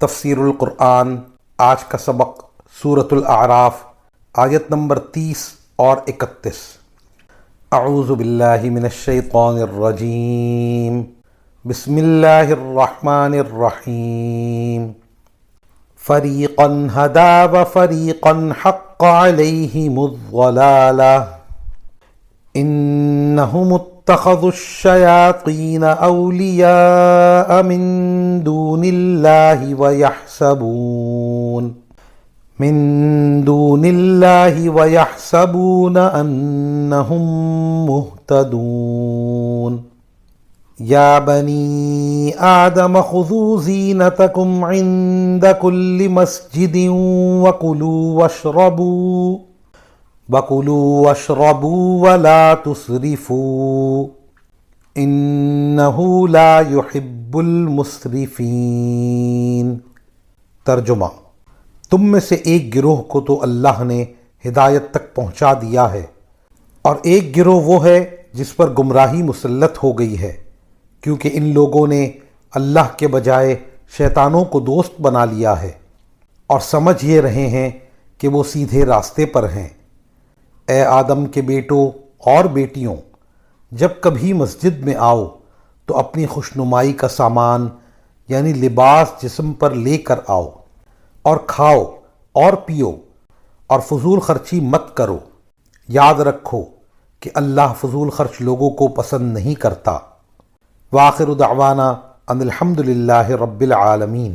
تفسیر القرآن آج کا سبق سورۃ الاعراف آیت نمبر 30 اور 31۔ اعوذ باللہ من الشیطان الرجیم، بسم اللہ الرحمن الرحیم۔ فریقا ہدی وفریقا حق علیہم الضلالہ انہم اتخذوا الشیاطین اولیاء من دون اللہ ویحسبون انہم مہتدون۔ یا بنی آدم خذوا زینتکم عند کل مسجد وَكُلُوا وَاشْرَبُوا وَلَا تُسْرِفُوا إِنَّهُ لَا يُحِبُّ الْمُسْرِفِينَ۔ ترجمہ: تم میں سے ایک گروہ کو تو اللہ نے ہدایت تک پہنچا دیا ہے، اور ایک گروہ وہ ہے جس پر گمراہی مسلط ہو گئی ہے، کیونکہ ان لوگوں نے اللہ کے بجائے شیطانوں کو دوست بنا لیا ہے، اور سمجھ یہ رہے ہیں کہ وہ سیدھے راستے پر ہیں۔ اے آدم کے بیٹوں اور بیٹیوں، جب کبھی مسجد میں آؤ تو اپنی خوشنمائی کا سامان یعنی لباس جسم پر لے کر آؤ، اور کھاؤ اور پیو اور فضول خرچی مت کرو۔ یاد رکھو کہ اللہ فضول خرچ لوگوں کو پسند نہیں کرتا۔ وآخر دعوانا ان الحمد للہ رب العالمین۔